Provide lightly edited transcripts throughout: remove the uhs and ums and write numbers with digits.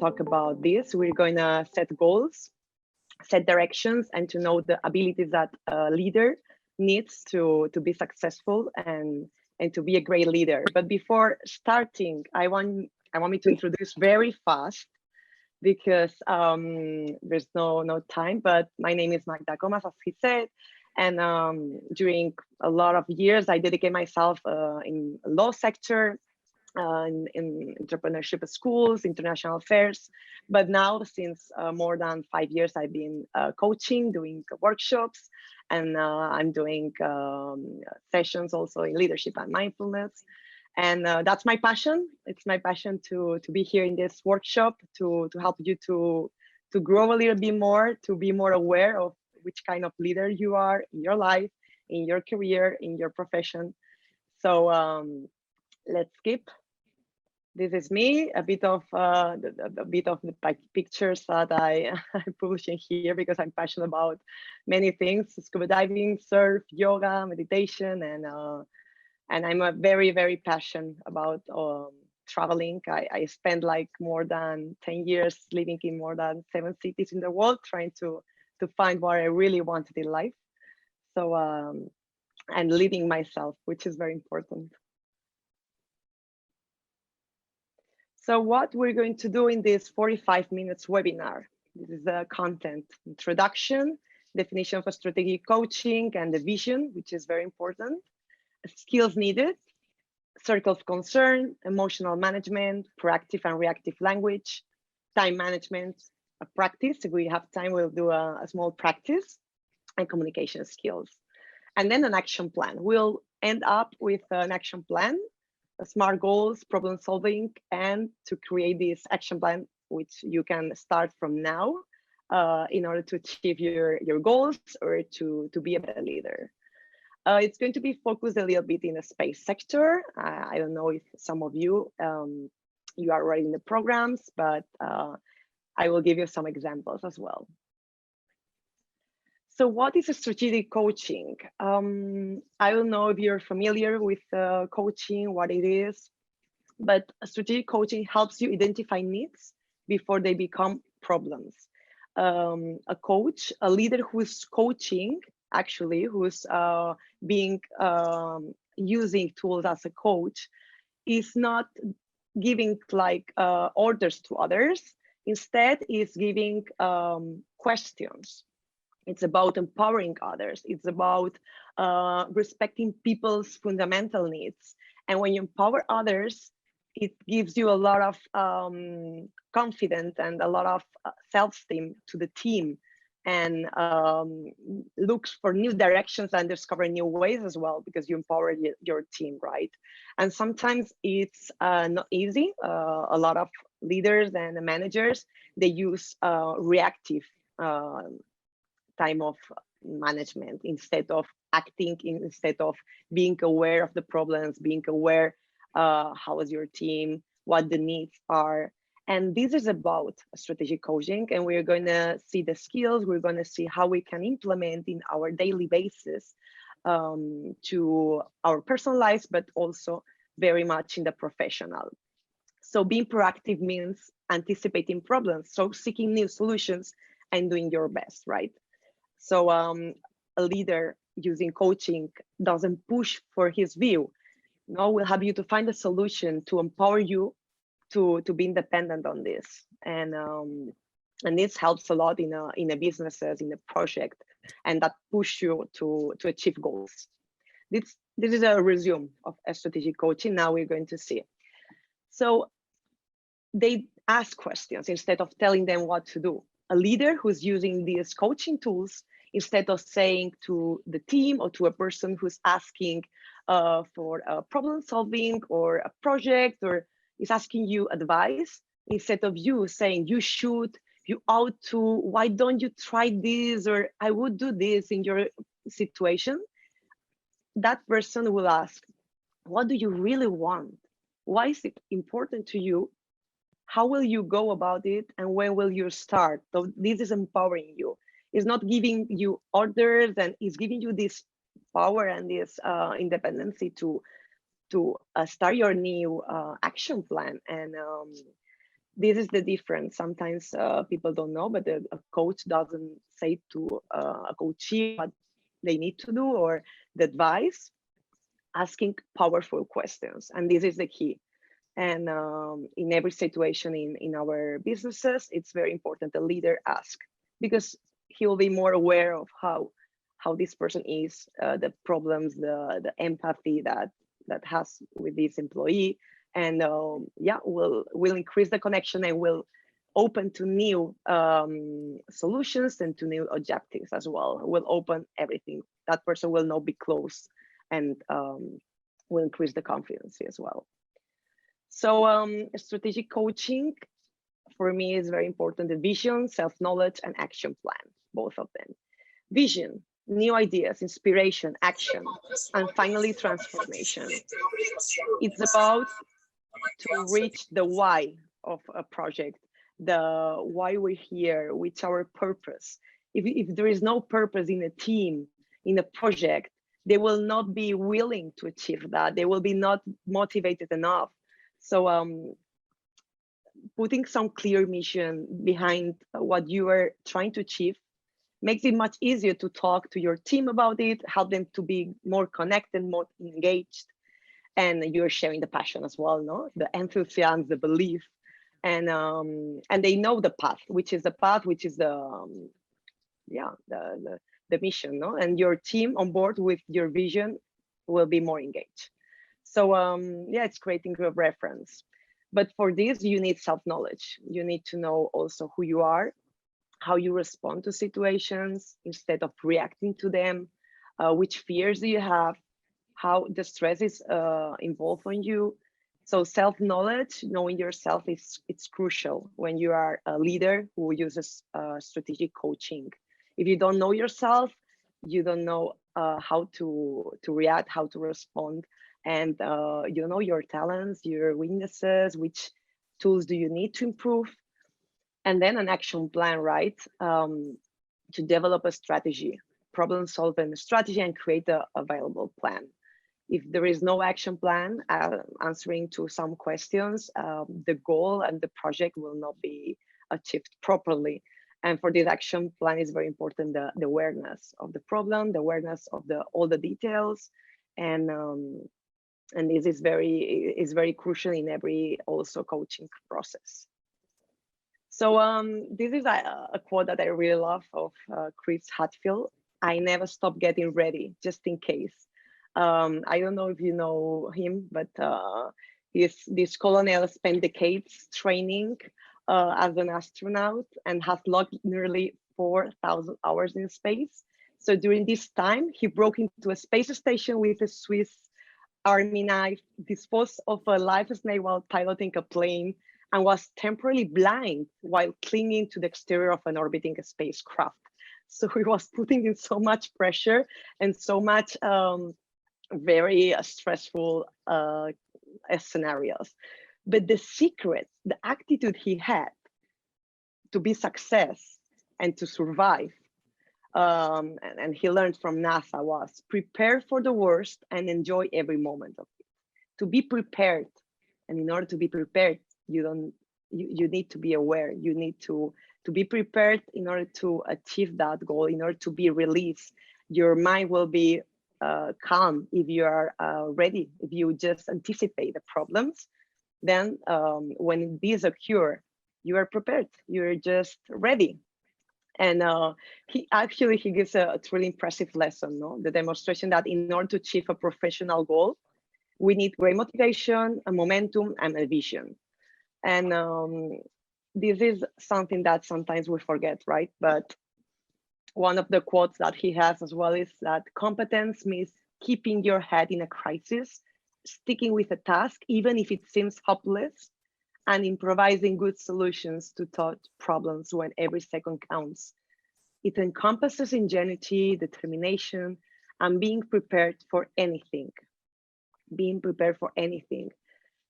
talk about this. We're going to set goals, set directions, and to know the abilities that a leader needs to be successful and to be a great leader. But before starting, I want me to introduce very fast because there's no time. But my name is Magda Gomas, as he said, and during a lot of years, I dedicate myself in law sector. In entrepreneurship schools, international affairs. But now, since more than 5 years, I've been coaching, doing workshops, and I'm doing sessions also in leadership and mindfulness. And that's my passion. It's my passion to be here in this workshop to help you to grow a little bit more, to be more aware of which kind of leader you are in your life, in your career, in your profession. So let's skip. This is me, a bit of the pictures that I publish in here because I'm passionate about many things: scuba diving, surf, yoga, meditation, and I'm a very passionate about traveling. I spent like more than 10 years living in more than 7 cities in the world, trying to find what I really wanted in life. So and leading myself, which is very important. So what we're going to do in this 45 minutes webinar, this is the content: introduction, definition for strategic coaching, and the vision, which is very important, skills needed, circle of concern, emotional management, proactive and reactive language, time management, a practice. If we have time, we'll do a small practice, and communication skills. And then an action plan. We'll end up with an action plan, SMART goals, problem solving, and to create this action plan, which you can start from now in order to achieve your goals or to be a better leader. It's going to be focused a little bit in the space sector. I don't know if some of you, you are already in the programs, but I will give you some examples as well. So what is a strategic coaching? I don't know if you're familiar with coaching, what it is, but strategic coaching helps you identify needs before they become problems. A coach, a leader who's coaching, actually, who's using tools as a coach, is not giving like orders to others. Instead, is giving questions. It's about empowering others. It's about respecting people's fundamental needs. And when you empower others, it gives you a lot of confidence and a lot of self-esteem to the team, and looks for new directions and discover new ways as well, because you empower your team, right? And sometimes it's not easy. A lot of leaders and managers, they use reactive time of management instead of acting, instead of being aware of the problems, being aware how is your team, what the needs are. And this is about strategic coaching, and we're going to see the skills, we're going to see how we can implement in our daily basis to our personal lives, but also very much in the professional. So being proactive means anticipating problems, so seeking new solutions and doing your best, right? So a leader using coaching doesn't push for his view. No, we'll have you to find a solution to empower you to be independent on this. And this helps a lot in a businesses, in a project, and that push you to achieve goals. This is a resume of a strategic coaching. Now we're going to see. So they ask questions instead of telling them what to do. A leader who's using these coaching tools, instead of saying to the team or to a person who's asking for a problem solving or a project, or is asking you advice, instead of you saying you should, you ought to, why don't you try this, or I would do this in your situation, that person will ask, what do you really want? Why is it important to you? How will you go about it? And when will you start? So this is empowering you. It's not giving you orders, and it's giving you this power and this independency to start your new action plan. And This is the difference. Sometimes people don't know, but a coach doesn't say to a coachee what they need to do or the advice, asking powerful questions. And this is the key. And in every situation in our businesses, it's very important the leader ask, because he will be more aware of how this person is, the problems, the empathy that has with this employee, and yeah, will increase the connection and will open to new solutions and to new objectives as well. Will open everything. That person will not be close, and will increase the confidence as well. So strategic coaching for me is very important. The vision, self-knowledge, and action plan, both of them. Vision, new ideas, inspiration, action, and finally transformation. It's about to reach the why of a project, the why we're here, which our purpose. If there is no purpose in a team, in a project, they will not be willing to achieve that. They will be not motivated enough. So putting some clear mission behind what you are trying to achieve makes it much easier to talk to your team about it, help them to be more connected, more engaged, and you're sharing the passion as well, no? The enthusiasm, the belief, and they know the path, which is the yeah, the mission, no? And your team on board with your vision will be more engaged. So yeah, it's creating a reference. But for this, you need self-knowledge. You need to know also who you are, how you respond to situations instead of reacting to them, which fears do you have, how the stress is involved on you. So self-knowledge, knowing yourself, it's crucial when you are a leader who uses strategic coaching. If you don't know yourself, you don't know how to react, how to respond, and you know your talents, your weaknesses, which tools do you need to improve, and then an action plan, right? To develop a strategy, problem solving strategy, and create a available plan. If there is no action plan answering to some questions, the goal and the project will not be achieved properly. And for this action plan is very important, the awareness of the problem, the awareness of all the details, and this is very crucial in every also coaching process. So this is a quote that I really love of Chris Hadfield. I never stop getting ready, just in case. I don't know if you know him, but this colonel spent decades training as an astronaut and has logged nearly 4,000 hours in space. So during this time, he broke into a space station with a Swiss Army knife, disposed of a live snake while piloting a plane, and was temporarily blind while clinging to the exterior of an orbiting spacecraft. So he was putting in so much pressure and so much very stressful scenarios. But the secret, the attitude he had to be success and to survive, and he learned from NASA, was prepare for the worst and enjoy every moment of it. To be prepared, and in order to be prepared, you need to be aware. You need to be prepared in order to achieve that goal, in order to be released. Your mind will be calm if you are ready. If you just anticipate the problems, then when these occur, you are prepared. You're just ready. And he gives a truly impressive lesson, no? The demonstration that in order to achieve a professional goal, we need great motivation, a momentum, and a vision. And this is something that sometimes we forget, right? But one of the quotes that he has as well is that competence means keeping your head in a crisis, sticking with a task, even if it seems hopeless, and improvising good solutions to tough problems when every second counts. It encompasses ingenuity, determination, and being prepared for anything. Being prepared for anything.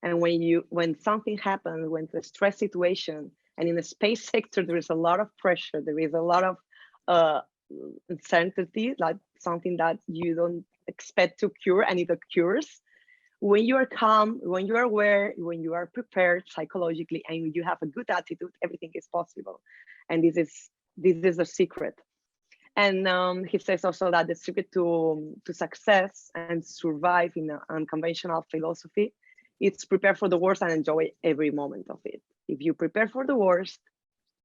And when something happens, when the stress situation, and in the space sector, there is a lot of pressure, there is a lot of uncertainty, like something that you don't expect to cure, and it occurs. When you are calm, when you are aware, when you are prepared psychologically, and you have a good attitude, everything is possible. And this is the secret. And he says also that the secret to success and survive in an unconventional philosophy, it's prepare for the worst and enjoy every moment of it. If you prepare for the worst,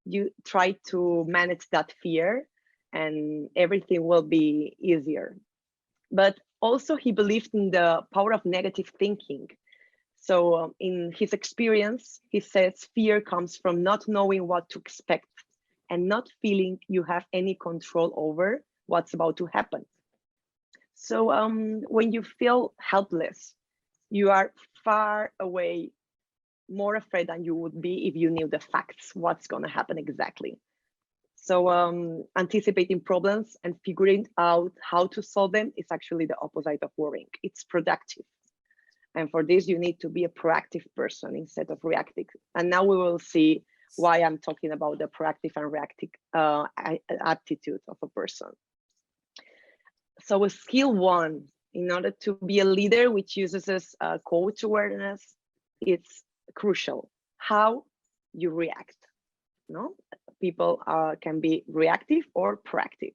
you try to manage that fear and everything will be easier. But also he believed in the power of negative thinking. So in his experience, he says fear comes from not knowing what to expect and not feeling you have any control over what's about to happen. So when you feel helpless, you are far away, more afraid than you would be if you knew the facts, what's going to happen exactly. So anticipating problems and figuring out how to solve them is actually the opposite of worrying. It's productive. And for this, you need to be a proactive person instead of reactive. And now we will see why I'm talking about the proactive and reactive attitude of a person. So skill one, in order to be a leader which uses this coach awareness, it's crucial. How you react. No, people can be reactive or proactive.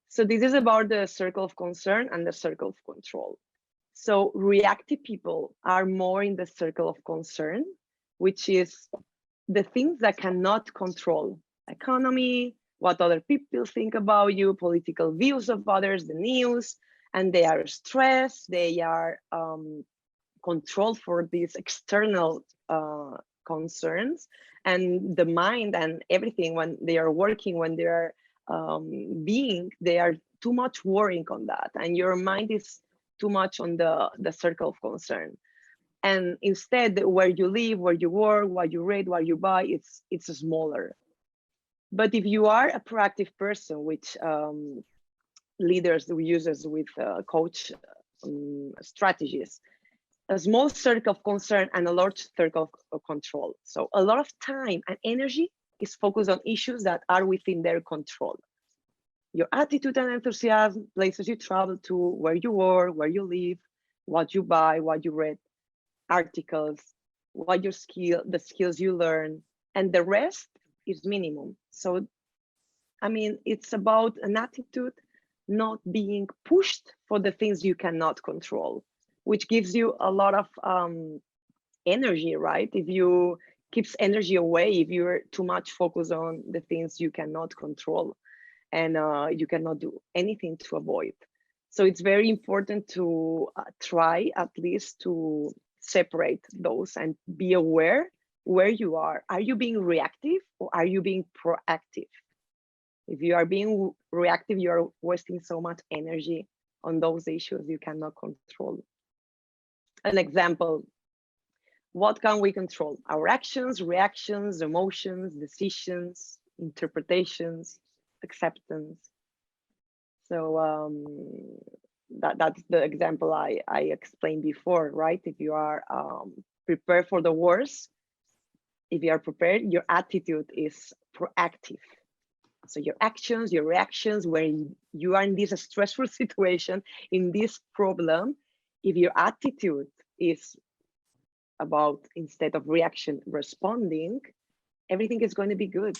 So this is about the circle of concern and the circle of control. So reactive people are more in the circle of concern, which is the things that cannot control: economy, what other people think about you, political views of others, the news, and they are stressed, they are controlled for these external concerns, and the mind and everything, when they are working, when they are they are too much worrying on that, and your mind is too much on the circle of concern. And instead, where you live, where you work, what you read, what you buy, it's smaller. But if you are a proactive person, which leaders uses with coach strategies, a small circle of concern and a large circle of control. So a lot of time and energy is focused on issues that are within their control. Your attitude and enthusiasm, places you travel to, where you work, where you live, what you buy, what you read, articles, what your the skills you learn, and the rest is minimum. So, I mean, it's about an attitude, not being pushed for the things you cannot control, which gives you a lot of energy, right? If you keeps energy away, if you're too much focused on the things you cannot control, and you cannot do anything to avoid. So it's very important to try at least to separate those and be aware where you are. Are you being reactive or are you being proactive? If you are being reactive, you are wasting so much energy on those issues you cannot control. An example, what can we control? Our actions, reactions, emotions, decisions, interpretations, acceptance. So that's the example I explained before, right? If you are prepared for the worst, if you are prepared, your attitude is proactive. So your actions, your reactions, when you are in this stressful situation, in this problem, if your attitude is about, instead of reaction, responding, everything is going to be good.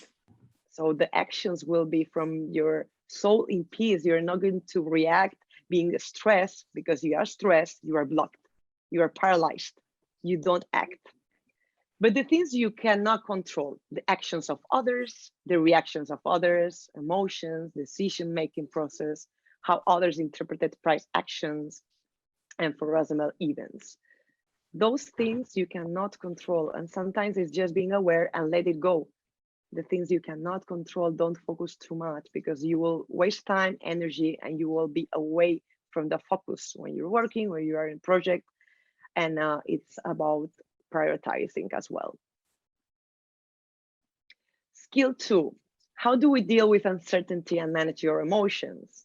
So the actions will be from your soul in peace. You're not going to react being stressed, because you are stressed, you are blocked, you are paralyzed, you don't act. But the things you cannot control, the actions of others, the reactions of others, emotions, decision-making process, how others interpreted price actions, and physical events. Those things you cannot control. And sometimes it's just being aware and let it go. The things you cannot control, don't focus too much, because you will waste time, energy, and you will be away from the focus when you're working, when you are in project. And it's about prioritizing as well. Skill 2, how do we deal with uncertainty and manage your emotions?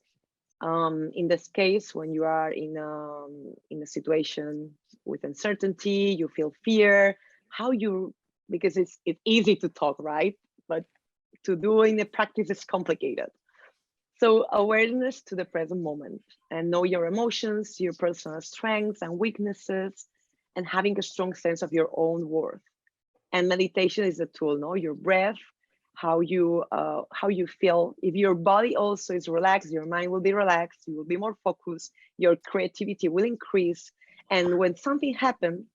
In this case, when you are in a situation with uncertainty, you feel fear, how you, because it's easy to talk, right? But to do in the practice is complicated. So awareness to the present moment, and know your emotions, your personal strengths and weaknesses, and having a strong sense of your own worth. And meditation is a tool, no? Your breath, how you feel. If your body also is relaxed, your mind will be relaxed, you will be more focused, your creativity will increase. And when something happens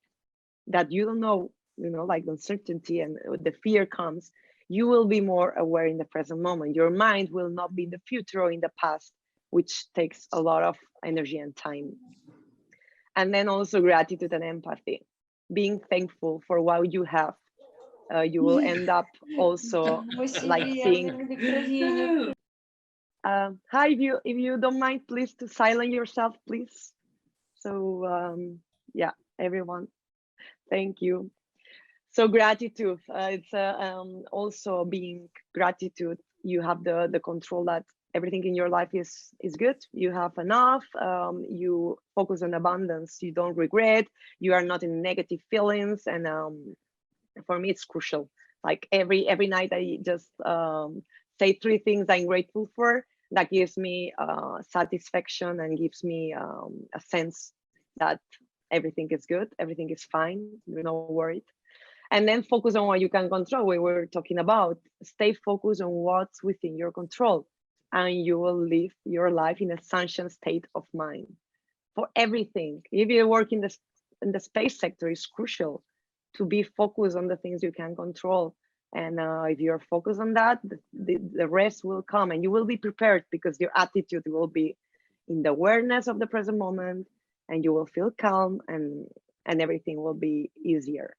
that you don't know, like uncertainty and the fear comes, you will be more aware in the present moment. Your mind will not be in the future or in the past, which takes a lot of energy and time. And then also gratitude and empathy, being thankful for what you have. You will end up also like seeing. Hi, if you don't mind, please to silence yourself, please. So yeah, everyone, thank you. So gratitude, it's also being gratitude. You have the control that everything in your life is good. You have enough. You focus on abundance. You don't regret. You are not in negative feelings. And for me, it's crucial. Like every night, I just say 3 things I'm grateful for. That gives me satisfaction and gives me a sense that everything is good, everything is fine. You're not worried. And then focus on what you can control. We were talking about stay focused on what's within your control, and you will live your life in a sunshine state of mind for everything. If you work in the space sector, it's crucial to be focused on the things you can control. And if you're focused on that, the rest will come, and you will be prepared because your attitude will be in the awareness of the present moment, and you will feel calm, and everything will be easier.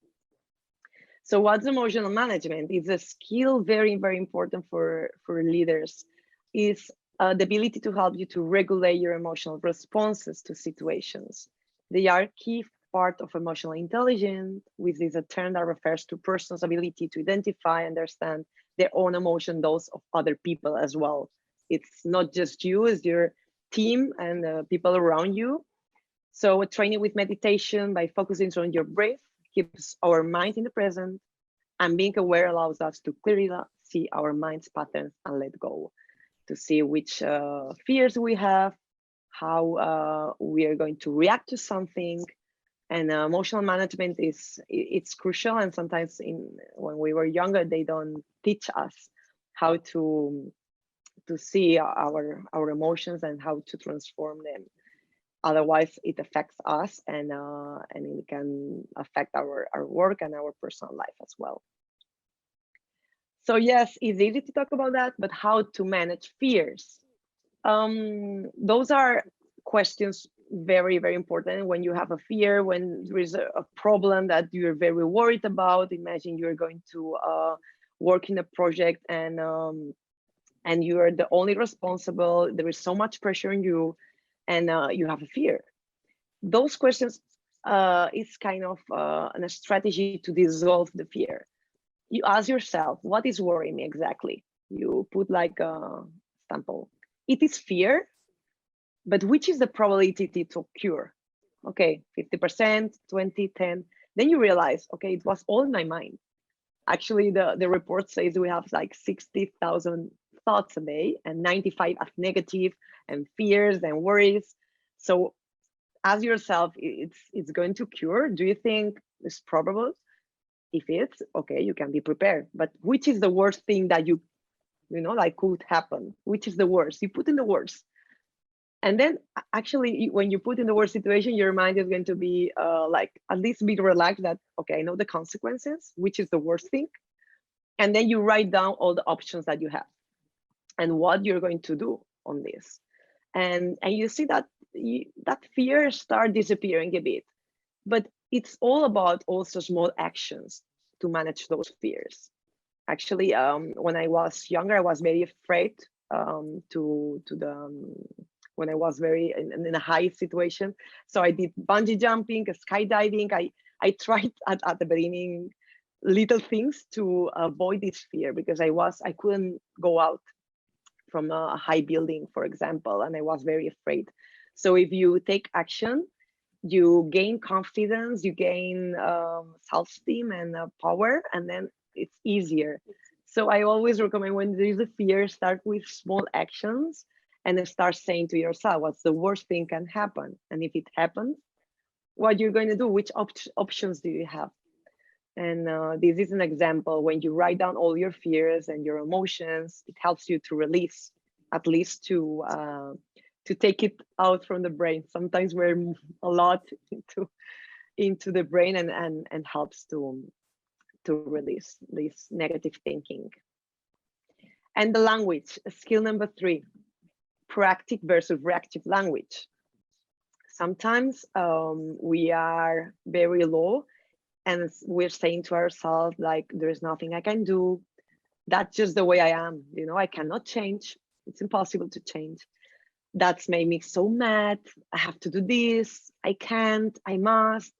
So what's emotional management? It's a skill very, very important for leaders. Is the ability to help you to regulate your emotional responses to situations. They are key part of emotional intelligence, which is a term that refers to person's ability to identify, understand their own emotion, those of other people as well. It's not just you, it's your team and the people around you. So training with meditation by focusing on your breath keeps our mind in the present, and being aware allows us to clearly see our mind's patterns and let go, to see which fears we have, how we are going to react to something. And emotional management it's crucial, and sometimes when we were younger they don't teach us how to see our emotions and how to transform them. Otherwise it affects us, and it can affect our work and our personal life as well. So yes, it's easy to talk about that, but how to manage fears? Those are questions very, very important. When you have a fear, when there is a problem that you're very worried about, imagine you're going to work in a project, and you are the only responsible, there is so much pressure on you, and you have a fear. Those questions is kind of a strategy to dissolve the fear. You ask yourself, what is worrying me exactly? You put like a sample. It is fear, but which is the probability to occur? Okay, 50%, 20, 10. Then you realize, okay, it was all in my mind. Actually, the report says we have like 60,000 thoughts a day, and 95 as negative, and fears and worries. So ask yourself, it's going to cure? Do you think it's probable? If it's okay, you can be prepared. But which is the worst thing that you like could happen? Which is the worst? You put in the worst. And then actually, when you put in the worst situation, your mind is going to be like at least be relaxed that, okay, I know the consequences, which is the worst thing. And then you write down all the options that you have and what you're going to do on this. And you see that that fear start disappearing a bit. But it's all about also small actions to manage those fears. Actually, when I was younger, I was very afraid when I was very in a high situation. So I did bungee jumping, skydiving. I tried at the beginning little things to avoid this fear, because I couldn't go out from a high building, for example, and I was very afraid. So if you take action, you gain confidence, you gain self-esteem and power, and then it's easier. So I always recommend when there is a fear, start with small actions and then start saying to yourself, what's the worst thing can happen? And if it happens, what you're going to do, which options do you have? And this is an example. When you write down all your fears and your emotions, it helps you to release, at least to take it out from the brain. Sometimes we're a lot into the brain and helps to release this negative thinking. And the language, skill number 3, proactive versus reactive language. Sometimes we are very low and we're saying to ourselves, like, there's nothing I can do. That's just the way I am. You know, I cannot change. It's impossible to change. That's made me so mad. I have to do this. I can't, I must.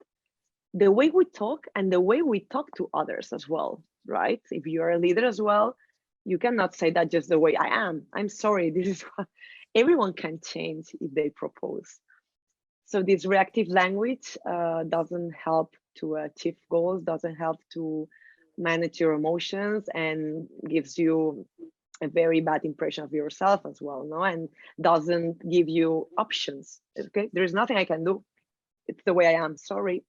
The way we talk and the way we talk to others as well, right? If you're a leader as well, you cannot say that just the way I am. I'm sorry, this is what everyone can change if they propose. So this reactive language doesn't help to achieve goals, doesn't help to manage your emotions, and gives you a very bad impression of yourself as well, no? And doesn't give you options. Okay, there's nothing I can do. It's the way I am, sorry.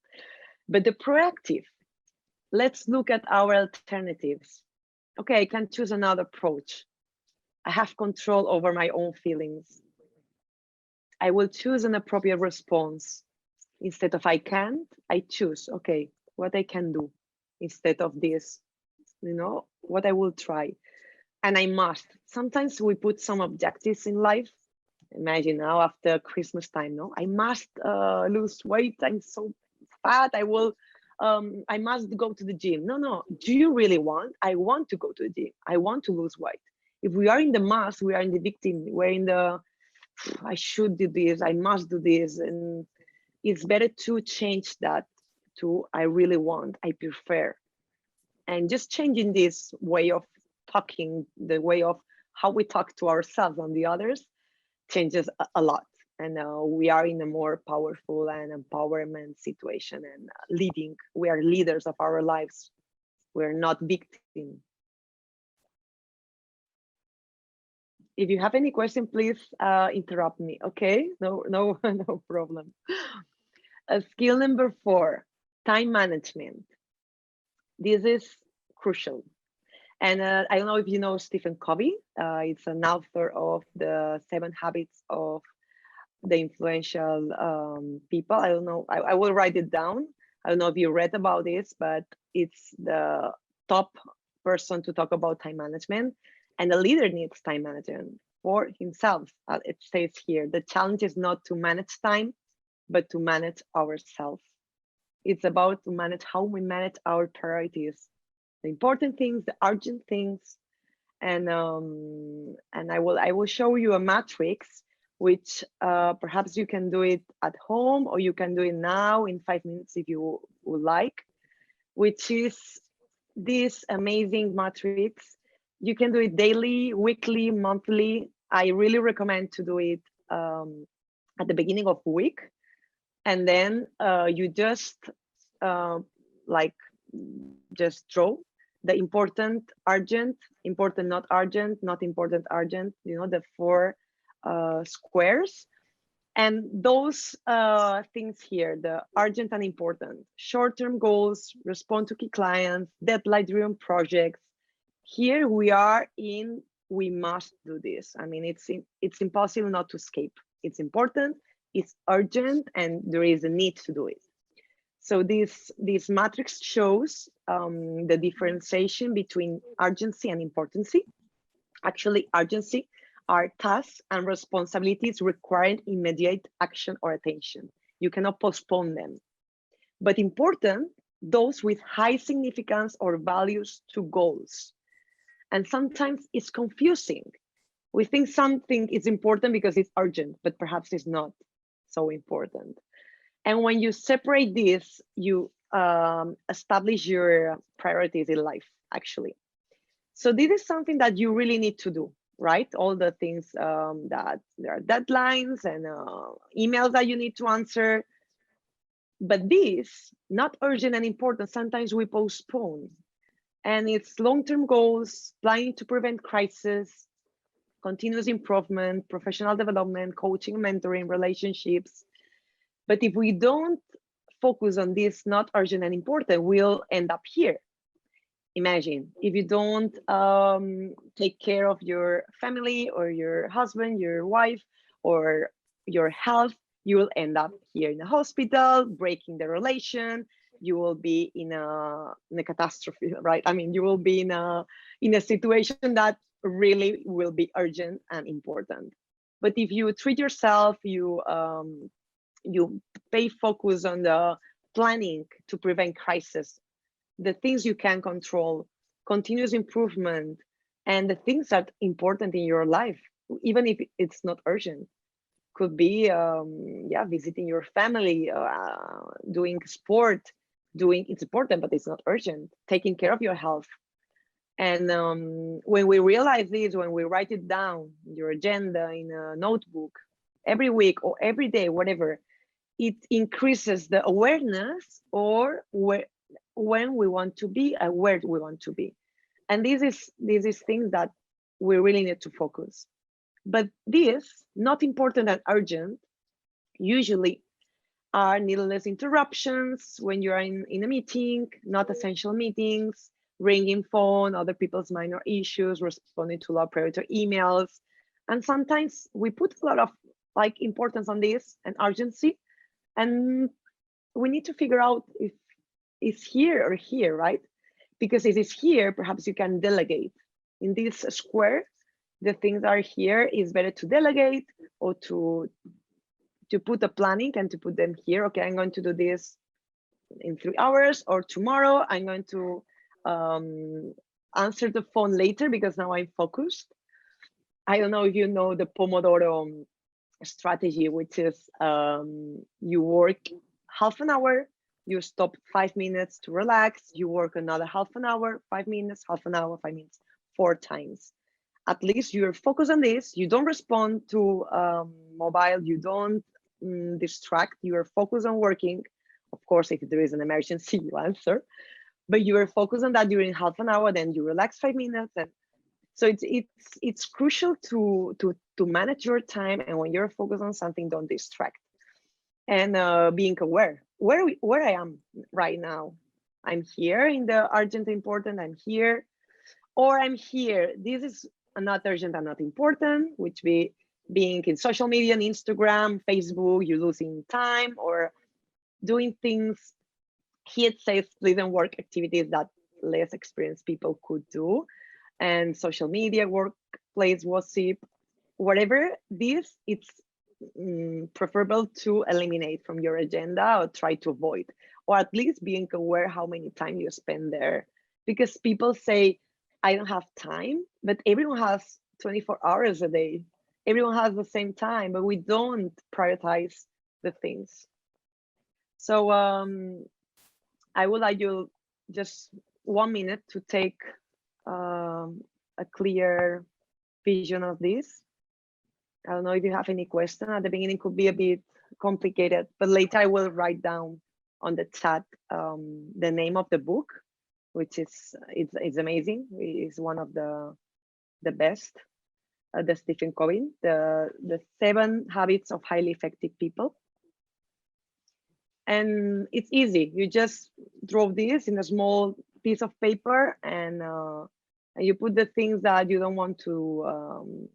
But the proactive, let's look at our alternatives. Okay, I can choose another approach. I have control over my own feelings. I will choose an appropriate response. Instead of I can't, I choose, okay, what I can do instead of this, you know, what I will try. And I must. Sometimes we put some objectives in life. Imagine now after Christmas time, no, I must lose weight. I'm so fat. I must go to the gym. No. Do you really want? I want to go to the gym. I want to lose weight. If we are in the must, we are in the victim. We're in the, I should do this. I must do this. And it's better to change that to I really want, I prefer. And just changing this way of talking, the way of how we talk to ourselves and the others changes a lot. And we are in a more powerful and empowerment situation and leading. We are leaders of our lives. We're not victims. If you have any question, please interrupt me. Okay, no problem. Skill number 4, time management. This is crucial. And I don't know if you know Stephen Covey. It's an author of the 7 Habits of the Influential People. I don't know. I will write it down. I don't know if you read about this, but it's the top person to talk about time management. And the leader needs time management for himself. It says here, the challenge is not to manage time, but to manage ourselves. It's about to manage how we manage our priorities, the important things, the urgent things, and I will show you a matrix, which perhaps you can do it at home or you can do it now in 5 minutes if you would like, which is this amazing matrix. You can do it daily, weekly, monthly. I really recommend to do it at the beginning of the week. And then you just just draw the important, urgent, important, not urgent, not important, urgent, you know, the 4 squares. And those things here, the urgent and important, short-term goals, respond to key clients, deadline-driven projects. Here we are in, we must do this. I mean, it's impossible not to escape. It's important, it's urgent, and there is a need to do it. So this matrix shows the differentiation between urgency and importancy. Actually, urgency are tasks and responsibilities requiring immediate action or attention. You cannot postpone them. But important, those with high significance or values to goals. And sometimes it's confusing. We think something is important because it's urgent, but perhaps it's not so important. And when you separate this, you establish your priorities in life, actually. So this is something that you really need to do, right? All the things that there are deadlines and emails that you need to answer. But this, not urgent and important, sometimes we postpone. And it's long-term goals, planning to prevent crisis, continuous improvement, professional development, coaching, mentoring, relationships. But if we don't focus on this, not urgent and important, we'll end up here. Imagine if you don't take care of your family or your husband, your wife, or your health, you will end up here in a hospital, breaking the relation. You will be in a catastrophe, right? I mean, you will be in a situation that really will be urgent and important. But if you treat yourself, you pay focus on the planning to prevent crisis, the things you can control, continuous improvement, and the things that are important in your life, even if it's not urgent. Could be visiting your family, doing sport, it's important, but it's not urgent, taking care of your health. And when we realize this, when we write it down, your agenda in a notebook, every week or every day, whatever, it increases the awareness, or when we want to be, where we want to be. And this is things that we really need to focus. But this, not important and urgent, usually are needless interruptions when you're in a meeting, not essential meetings, ringing phone, other people's minor issues, responding to low priority emails. And sometimes we put a lot of importance on this and urgency, and we need to figure out if it's here or here, right? Because if it's here, perhaps you can delegate. In this square, the things are here, is better to delegate or to put a planning and to put them here. Okay, I'm going to do this in 3 hours, or tomorrow I'm going to answer the phone later because now I'm focused. I don't know if you know the Pomodoro strategy, which is you work half an hour, you stop 5 minutes to relax, you work another half an hour, 5 minutes, half an hour, 5 minutes, 4 times. At least you're focused on this. You don't respond to mobile, you don't distract, you are focused on working. Of course, if there is an emergency, you answer, but you are focused on that during half an hour, then you relax 5 minutes. And so it's crucial to manage your time, and when you're focused on something, don't distract. And being aware where I am right now. I'm here in the urgent important, I'm here, or I'm here. This is not urgent and not important, which be being in social media, on Instagram, Facebook, you're losing time, or doing things, it says pleasant work activities that less experienced people could do, and social media, workplace, WhatsApp, whatever this, it's preferable to eliminate from your agenda or try to avoid, or at least being aware how many time you spend there. Because people say, I don't have time, but everyone has 24 hours a day. Everyone has the same time, but we don't prioritize the things. So I would like you just 1 minute to take a clear vision of this. I don't know if you have any question. At the beginning could be a bit complicated, but later I will write down on the chat the name of the book, which is it's amazing. It's one of the best. The Stephen Covey, the 7 Habits of Highly Effective People. And it's easy. You just draw this in a small piece of paper, and you put the things that you don't want to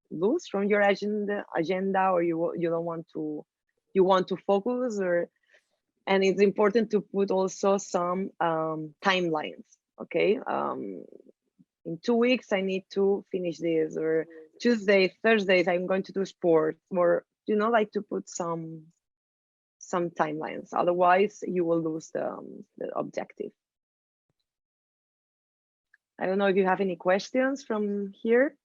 lose from your agenda, or you don't want to, you want to focus, and it's important to put also some timelines. Okay, in 2 weeks I need to finish this, or Tuesdays, Thursdays I'm going to do sport, or like to put some timelines. Otherwise you will lose the objective. I don't know if you have any questions from here.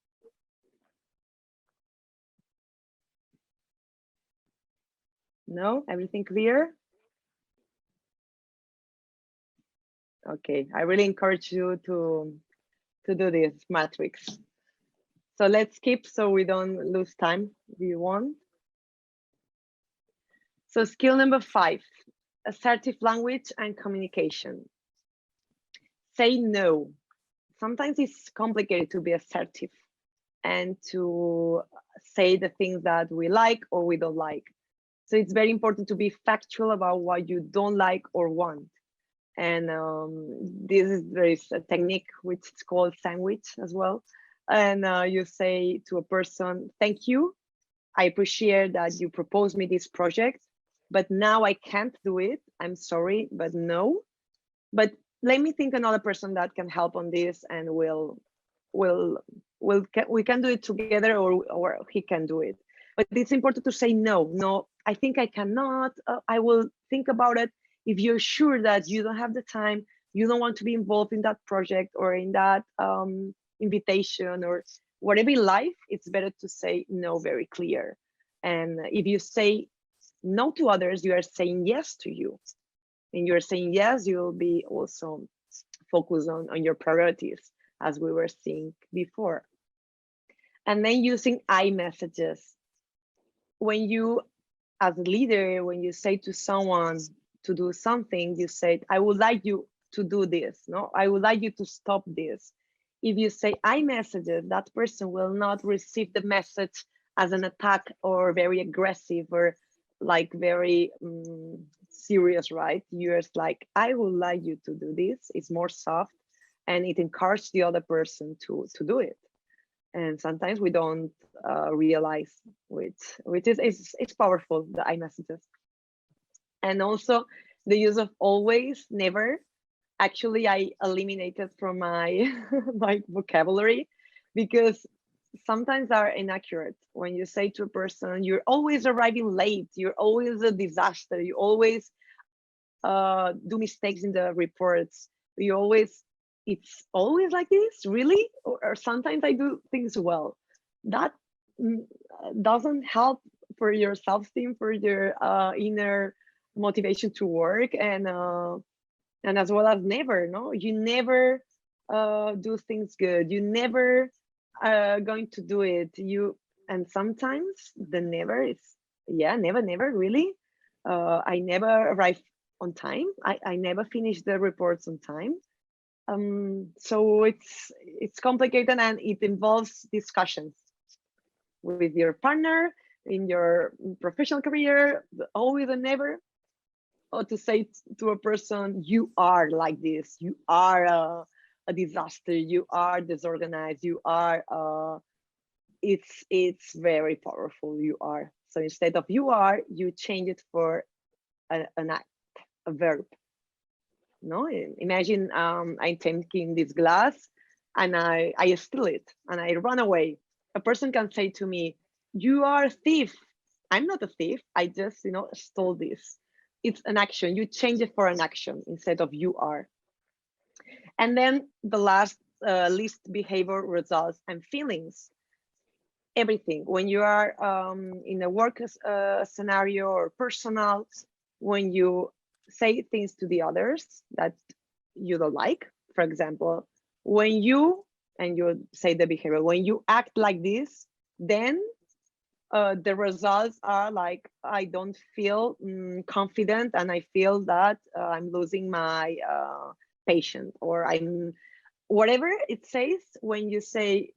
No, everything clear? Okay, I really encourage you to do this matrix. So let's skip so we don't lose time if you want. So skill number 5, assertive language and communication. say no. Sometimes it's complicated to be assertive and to say the things that we like or we don't like. So it's very important to be factual about what you don't like or want. And there is a technique which is called sandwich as well. And you say to a person, thank you. I appreciate that you proposed me this project, but now I can't do it. I'm sorry, but no. But let me think another person that can help on this, and we can do it together, or he can do it. But it's important to say no. No, I think I cannot. I will think about it. If you're sure that you don't have the time, you don't want to be involved in that project or in that invitation or whatever in life, it's better to say no very clear. And if you say no to others, you are saying yes to you. And you're saying yes, you'll be also focused on your priorities, as we were seeing before. And then using I messages. When you, as a leader, when you say to someone to do something, you say, I would like you to do this. No, I would like you to stop this. If you say I messages, that person will not receive the message as an attack or very aggressive or like very serious, right? You're like, I would like you to do this. It's more soft and it encourages the other person to do it. And sometimes we don't realize which is it's powerful, the I messages. And also the use of always, never. Actually, I eliminated from my my vocabulary because sometimes are inaccurate. When you say to a person, you're always arriving late, you're always a disaster, you always do mistakes in the reports, you always, it's always like this, really? Or sometimes I do things well. That doesn't help for your self-esteem, for your inner motivation to work, and as well as never, no? You never do things good. You never going to do it. And sometimes the never is, yeah, never, really. I never arrive on time. I never finish the reports on time. So it's complicated, and it involves discussions with your partner in your professional career, always and never. Or to say to a person, you are like this, you are a disaster, you are disorganized, you are, it's very powerful, you are. So instead of you are, you change it for an act, a verb. No, imagine I'm taking this glass and I steal it and I run away. A person can say to me, you are a thief. I'm not a thief, I just, stole this. It's an action. You change it for an action instead of you are. And then the last list, behavior, results, and feelings. Everything. When you are in a work scenario or personal, when you say things to the others that you don't like, for example, when you, and you say the behavior, when you act like this, then the results are like, I don't feel confident, and I feel that I'm losing my patient, or I'm, whatever it says. When you say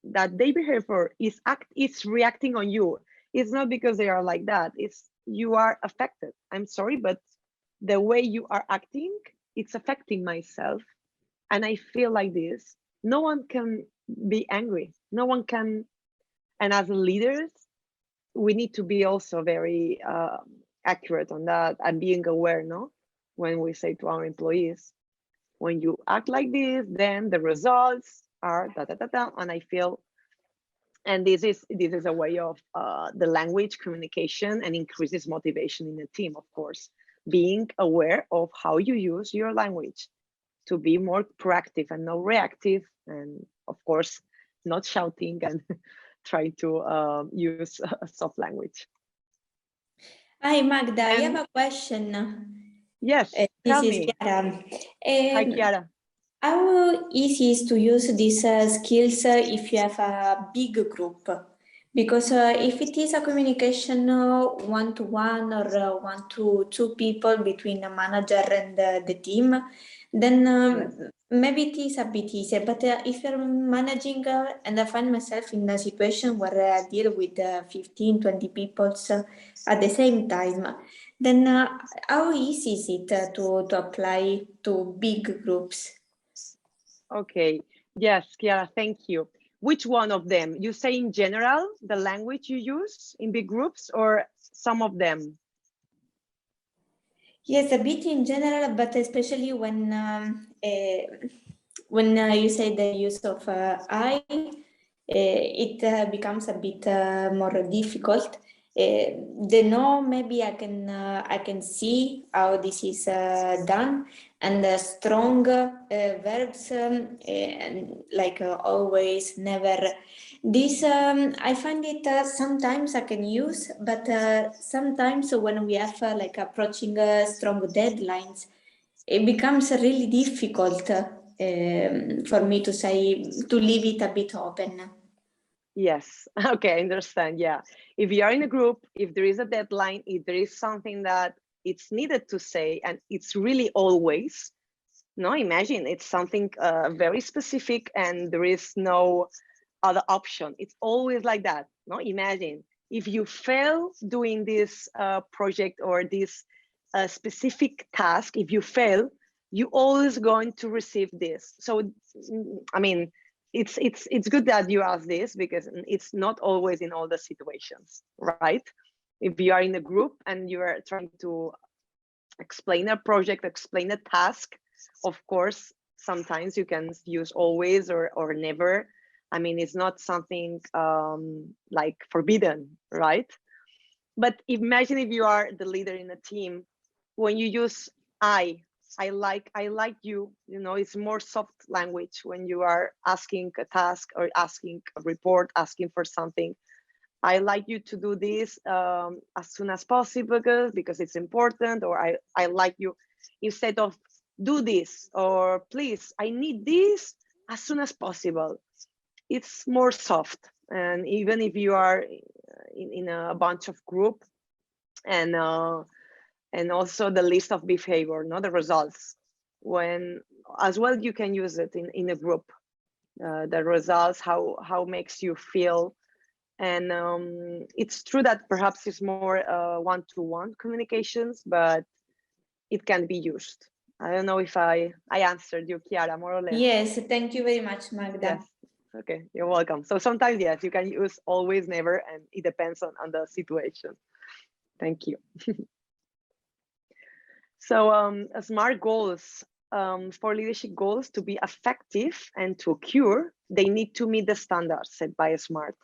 that their behavior is reacting on you, it's not because they are like that, it's you are affected. I'm sorry, but the way you are acting, it's affecting myself, and I feel like this. No one can be angry, no one can. And as leaders, we need to be also very accurate on that and being aware, no? When we say to our employees, when you act like this, then the results are da da da da, and I feel. And this is a way of the language communication, and increases motivation in the team, of course. Being aware of how you use your language to be more proactive and not reactive, and of course, not shouting and trying to use soft language. Hi, Magda, I have a question. Yes, this is Chiara. Hi, Chiara. How easy is to use these skills if you have a big group? Because if it is a communication one-to-one or one-to-two people between a manager and the team, then maybe it is a bit easier. But if you're managing, and I find myself in a situation where I deal with 15, 20 people at the same time, then how easy is it to apply to big groups? Okay. Yes, Chiara, thank you. Which one of them? You say in general, the language you use in big groups, or some of them? Yes, a bit in general, but especially when you say the use of I, it becomes a bit more difficult. The no, maybe I can see how this is done, and the strong verbs like always, never. This I find it sometimes I can use, but sometimes when we have like approaching strong deadlines, it becomes really difficult for me to say to leave it a bit open. Yes. Okay, I understand. Yeah. If you are in a group, if there is a deadline, if there is something that it's needed to say, and it's really always, no, imagine it's something very specific and there is no other option. It's always like that. No, imagine if you fail doing this project or this specific task, if you fail, you always going to receive this. So, I mean, it's good that you ask this, because it's not always in all the situations, right? If you are in a group and you are trying to explain a project, explain a task, of course, sometimes you can use always or never. I mean, it's not something like forbidden, right? But imagine if you are the leader in a team, when you use I like you, you know, it's more soft language when you are asking a task or asking a report, asking for something. I like you to do this as soon as possible because it's important, or I like you, instead of do this, or please, I need this as soon as possible. It's more soft. And even if you are in a bunch of group, and also the list of behavior, not the results, when as well you can use it in a group, the results, how makes you feel. And it's true that perhaps it's more one-to-one communications, but it can be used. I don't know if I answered you, Chiara, more or less. Yes, thank you very much, Magda. Yes. Okay, you're welcome. So sometimes, yes, you can use always, never, and it depends on the situation. Thank you. So SMART goals, for leadership goals to be effective and to occur, they need to meet the standards set by SMART.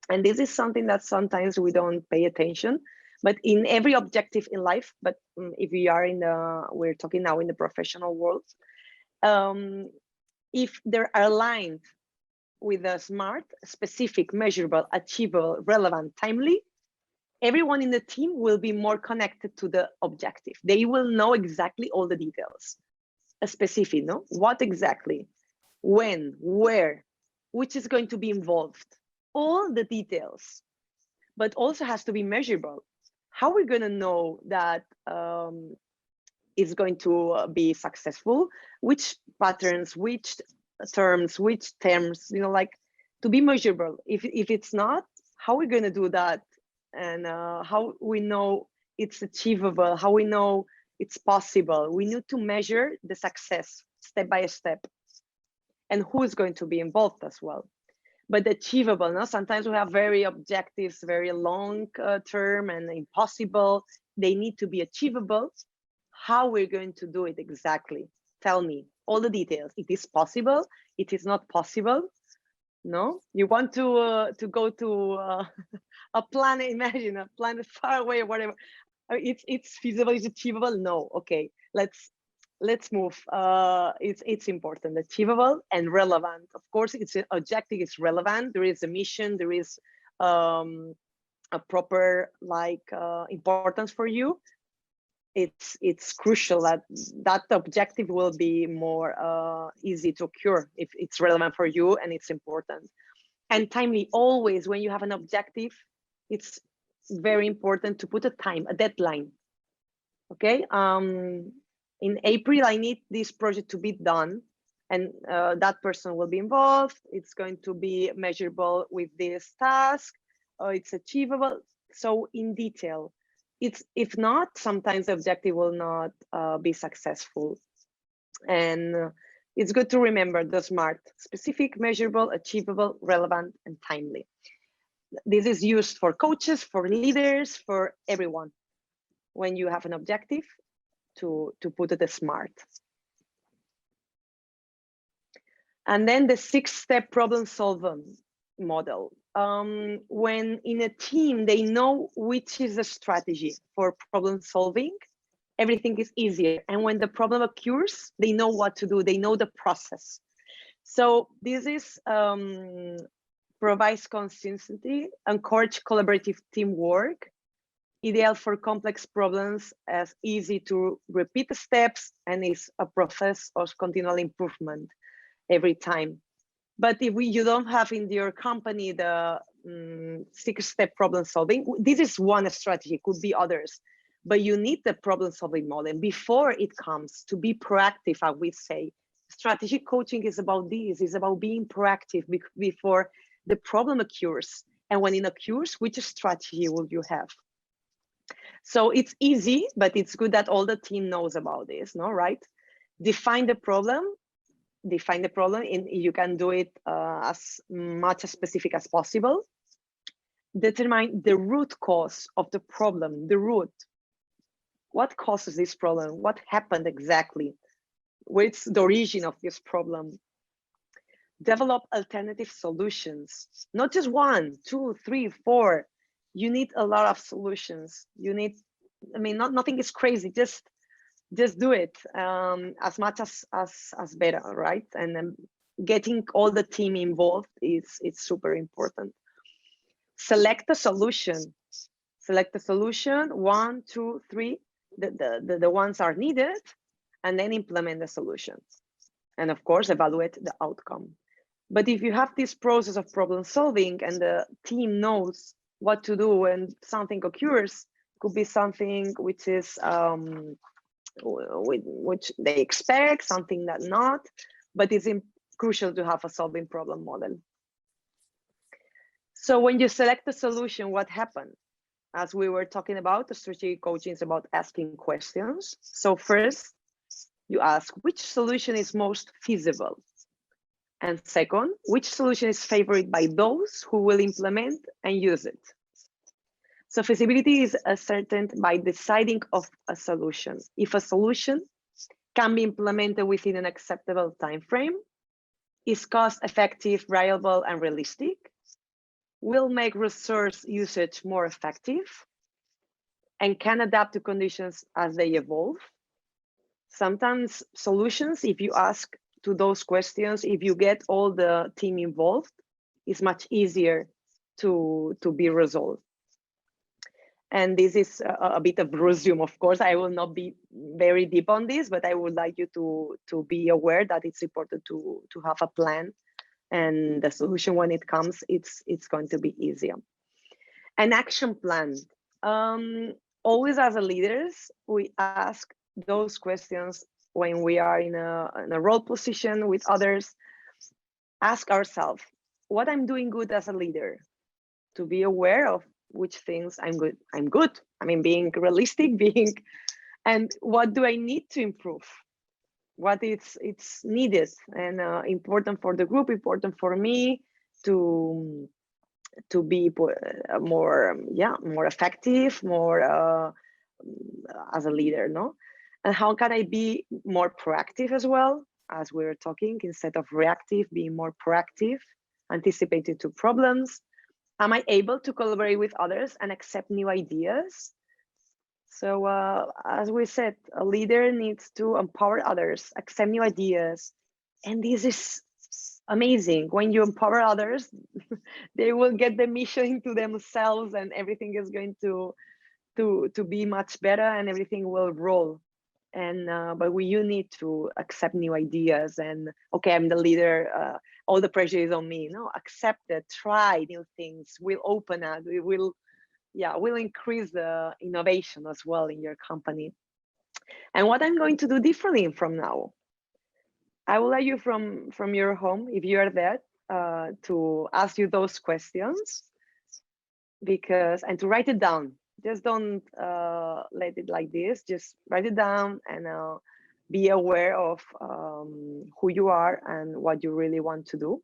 And this is something that sometimes we don't pay attention, but in every objective in life, but if we are we're talking now in the professional world, if they're aligned with the SMART, specific, measurable, achievable, relevant, timely, everyone in the team will be more connected to the objective. They will know exactly all the details, specific, no? What exactly, when, where, which is going to be involved, all the details, but also has to be measurable. How are we going to know that it's going to be successful? Which patterns, which terms, you know, like, to be measurable. If it's not, how are we going to do that? And how we know it's achievable, how we know it's possible. We need to measure the success step by step, and who is going to be involved as well. But achievable, no? Sometimes we have very objectives, very long term and impossible. They need to be achievable. How we're going to do it exactly? Tell me all the details. It is possible, it is not possible. No, you want to go to a planet, imagine a planet far away or whatever. It's feasible, it's achievable. No, okay, let's move. It's important, achievable and relevant. Of course, it's objective, it's relevant. There is a mission, there is a proper importance for you. It's crucial that objective will be more easy to occur if it's relevant for you and it's important. And timely, always when you have an objective, it's very important to put a time, a deadline. Okay, in April, I need this project to be done, and that person will be involved. It's going to be measurable with this task, it's achievable. So in detail, it's, if not, sometimes the objective will not be successful. And it's good to remember the SMART: specific, measurable, achievable, relevant, and timely. This is used for coaches, for leaders, for everyone. When you have an objective, to put it as SMART. And then the 6-step problem solving model. When in a team, they know which is the strategy for problem solving, everything is easier. And when the problem occurs, they know what to do. They know the process. So this is provides consistency, encourage collaborative teamwork, ideal for complex problems, as easy to repeat the steps, and is a process of continual improvement every time. But if you don't have in your company the 6-step problem solving, this is one strategy, could be others, but you need the problem solving model before it comes, to be proactive. I would say strategic coaching is about this, is about being proactive before the problem occurs. And when it occurs, which strategy will you have? So it's easy, but it's good that all the team knows about this, no, right? Define the problem, and you can do it as much as specific as possible. Determine the root cause of the problem, the root. What causes this problem? What happened exactly? What's the origin of this problem? Develop alternative solutions, not just 1, 2, 3, 4. You need a lot of solutions. You need, I mean, nothing is crazy. Just do it as much as better, right? And then getting all the team involved is super important. Select a solution. Select a solution, 1, 2, 3. The ones are needed, and then implement the solution. And of course, evaluate the outcome. But if you have this process of problem solving and the team knows what to do when something occurs, could be something which is which they expect, something that not, but it's crucial to have a solving problem model. So when you select the solution, what happened? As we were talking about, the strategic coaching is about asking questions. So first, you ask which solution is most feasible. And second, which solution is favored by those who will implement and use it? So feasibility is ascertained by deciding of a solution. If a solution can be implemented within an acceptable time frame, is cost effective, reliable, and realistic, will make resource usage more effective, and can adapt to conditions as they evolve. Sometimes solutions, if you ask to those questions, if you get all the team involved, it's much easier to be resolved. And this is a bit of resume. Of course, I will not be very deep on this, but I would like you to be aware that it's important to have a plan, and the solution, when it comes, it's going to be easier. An action plan. Always as a leaders, we ask those questions when we are in a role position with others. Ask ourselves, what I'm doing good as a leader, to be aware of which things I'm good. I mean, being realistic, and what do I need to improve? What it's needed and important for the group, important for me to be more effective, more as a leader, no? And how can I be more proactive as well, as we were talking, instead of reactive, being more proactive, anticipated to problems. Am I able to collaborate with others and accept new ideas? So as we said, a leader needs to empower others, accept new ideas. And this is amazing. When you empower others, they will get the mission into themselves, and everything is going to be much better, and everything will roll. And but you need to accept new ideas, and okay, I'm the leader. all the pressure is on me. No, accept it, try new things, will open up, we will, yeah, will increase the innovation as well in your company. And what I'm going to do differently from now, I will let you from your home, if you are there, to ask you those questions, because, and to write it down. Just don't let it like this, just write it down and be aware of who you are and what you really want to do.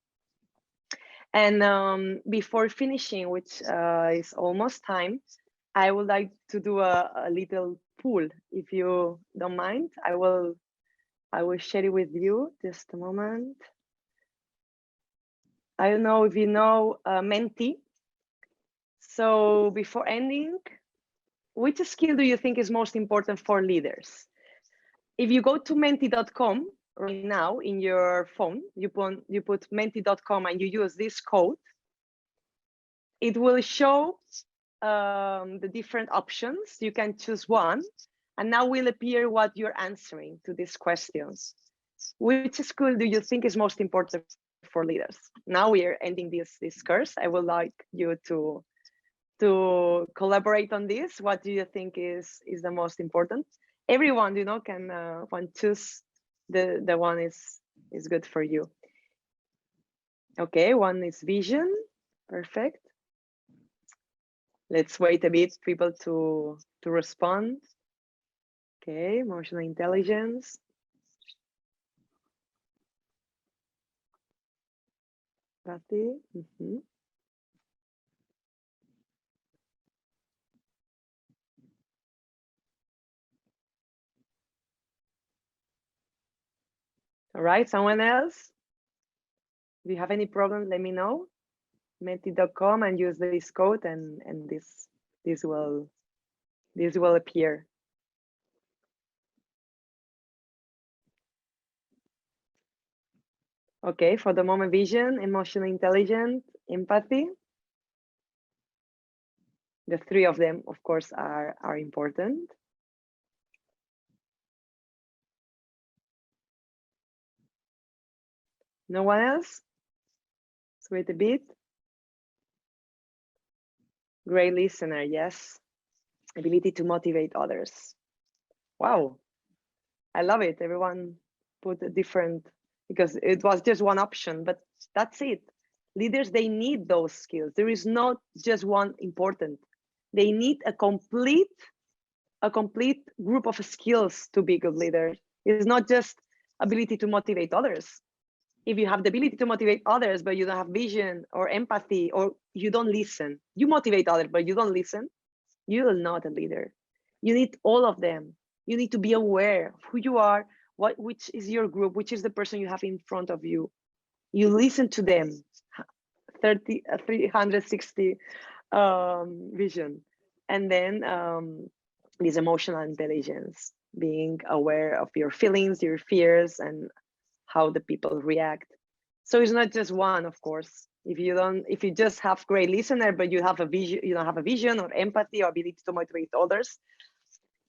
And before finishing, which is almost time, I would like to do a little pool, if you don't mind. I will share it with you. Just a moment. I don't know if you know Menti. So before ending, which skill do you think is most important for leaders? If you go to menti.com right now in your phone, you put menti.com and you use this code, it will show the different options. You can choose one, and now will appear what you're answering to these questions. Which skill do you think is most important for leaders? Now we are ending this course. I would like you to collaborate on this. What do you think is the most important? Everyone, you know, can choose the one is good for you. Okay, one is vision. Perfect. Let's wait a bit, people to respond. Okay, emotional intelligence. Patty. All right, someone else? If you have any problem, let me know. menti.com and use this code, and this will appear. Okay, for the moment, vision, emotional intelligence, empathy. The three of them, of course, are important. No one else? Let's wait a bit. Great listener, yes. Ability to motivate others. Wow, I love it. Everyone put a different, because it was just one option, but that's it. Leaders, they need those skills. There is not just one important. They need a complete group of skills to be good leaders. It's not just ability to motivate others. If you have the ability to motivate others, but you don't have vision or empathy, or you don't listen, you motivate others, but you don't listen, you are not a leader. You need all of them. You need to be aware of who you are, which is your group, which is the person you have in front of you. You listen to them, 360 vision. And then this emotional intelligence, being aware of your feelings, your fears, and how the people react. So it's not just one, of course. If you just have great listener, but you have a vision, you don't have a vision or empathy or ability to motivate others,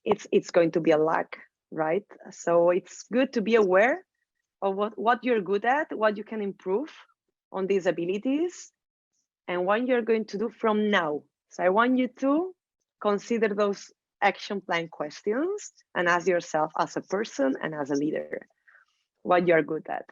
it's going to be a lack, right? So it's good to be aware of what you're good at, what you can improve on these abilities, and what you're going to do from now. So I want you to consider those action plan questions and ask yourself as a person and as a leader what you're good at.